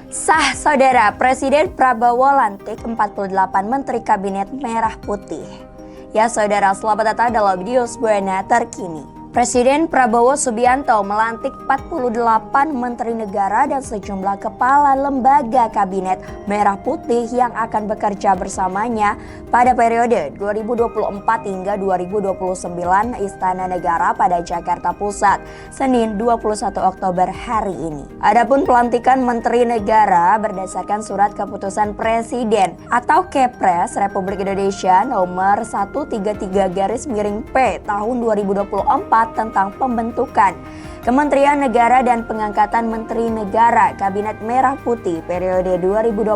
Sah saudara, Presiden Prabowo lantik 48 Menteri Kabinet Merah Putih. Ya saudara, selamat datang dalam video Buena terkini. Presiden Prabowo Subianto melantik 48 Menteri Negara dan sejumlah kepala lembaga Kabinet Merah Putih yang akan bekerja bersamanya pada periode 2024 hingga 2029 Istana Negara pada Jakarta Pusat, Senin 21 Oktober hari ini. Adapun pelantikan Menteri Negara berdasarkan Surat Keputusan Presiden atau Kepres Republik Indonesia nomor 133-P tahun 2024 tentang pembentukan Kementerian Negara dan pengangkatan Menteri Negara Kabinet Merah Putih periode 2024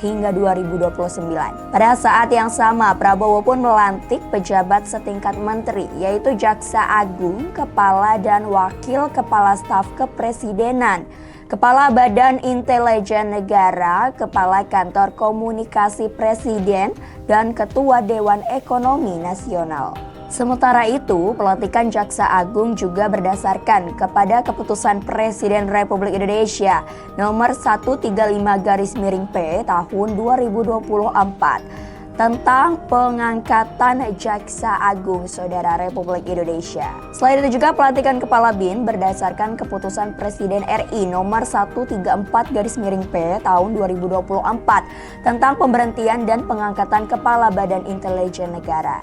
hingga 2029. Pada saat yang sama, Prabowo pun melantik pejabat setingkat menteri, yaitu Jaksa Agung, Kepala dan Wakil Kepala Staf Kepresidenan, Kepala Badan Intelijen Negara, Kepala Kantor Komunikasi Presiden, dan Ketua Dewan Ekonomi Nasional. Sementara itu, pelantikan Jaksa Agung juga berdasarkan kepada Keputusan Presiden Republik Indonesia nomor 135-P tahun 2024 tentang pengangkatan Jaksa Agung Saudara Republik Indonesia. Selain itu juga pelantikan Kepala BIN berdasarkan Keputusan Presiden RI nomor 134-P tahun 2024 tentang pemberhentian dan pengangkatan Kepala Badan Intelijen Negara.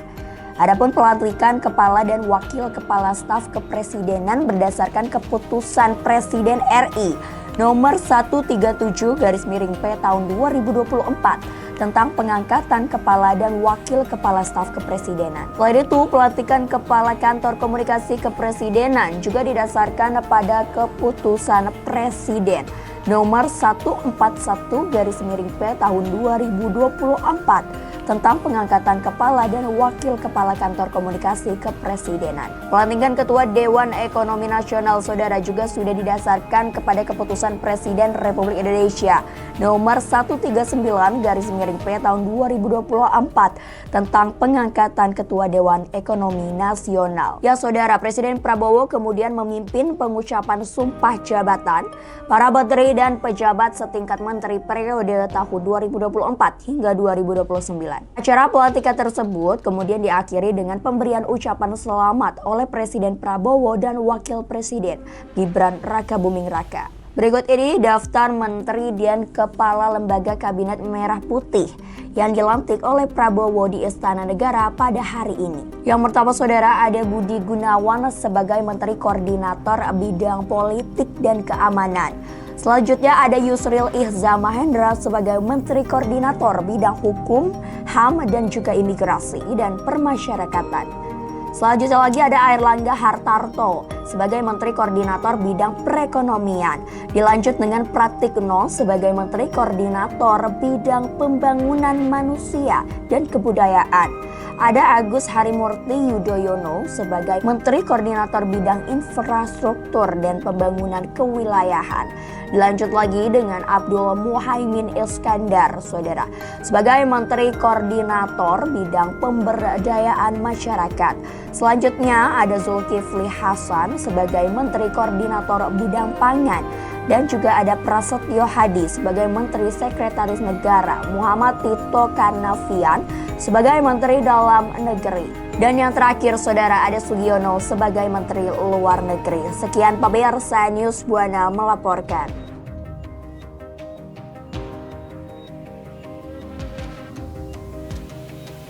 Adapun pelantikan Kepala dan Wakil Kepala Staf Kepresidenan berdasarkan Keputusan Presiden RI nomor 137-P tahun 2024 tentang pengangkatan Kepala dan Wakil Kepala Staf Kepresidenan. Selain itu, pelantikan Kepala Kantor Komunikasi Kepresidenan juga didasarkan pada Keputusan Presiden nomor 141-P tahun 2024 tentang pengangkatan Kepala dan Wakil Kepala Kantor Komunikasi Kepresidenan. Pelantikan Ketua Dewan Ekonomi Nasional Saudara juga sudah didasarkan kepada Keputusan Presiden Republik Indonesia nomor 139-P tahun 2024 tentang pengangkatan Ketua Dewan Ekonomi Nasional. Ya Saudara, Presiden Prabowo kemudian memimpin pengucapan sumpah jabatan para menteri dan pejabat setingkat menteri periode tahun 2024 hingga 2029. Acara pelantikan tersebut kemudian diakhiri dengan pemberian ucapan selamat oleh Presiden Prabowo dan Wakil Presiden Gibran Rakabuming Raka. Berikut ini daftar menteri dan kepala lembaga Kabinet Merah Putih yang dilantik oleh Prabowo di Istana Negara pada hari ini. Yang pertama saudara, ada Budi Gunawan sebagai Menteri Koordinator Bidang Politik dan Keamanan. Selanjutnya ada Yusril Iza Mahendra sebagai Menteri Koordinator Bidang Hukum, HAM, dan juga Imigrasi dan Permasyarakatan. Selanjutnya lagi ada Airlangga Hartarto sebagai Menteri Koordinator Bidang Perekonomian. Dilanjut dengan Pratikno sebagai Menteri Koordinator Bidang Pembangunan Manusia dan Kebudayaan. Ada Agus Harimurti Yudhoyono sebagai Menteri Koordinator Bidang Infrastruktur dan Pembangunan Kewilayahan. Dilanjut lagi dengan Abdul Muhaimin Iskandar, saudara, sebagai Menteri Koordinator Bidang Pemberdayaan Masyarakat. Selanjutnya ada Zulkifli Hasan sebagai Menteri Koordinator Bidang Pangan. Dan juga ada Prasetyo Hadi sebagai Menteri Sekretaris Negara, Muhammad Tito Karnavian sebagai Menteri Dalam Negeri. Dan yang terakhir saudara, ada Sugiono sebagai Menteri Luar Negeri. Sekian pemirsa News Buana melaporkan.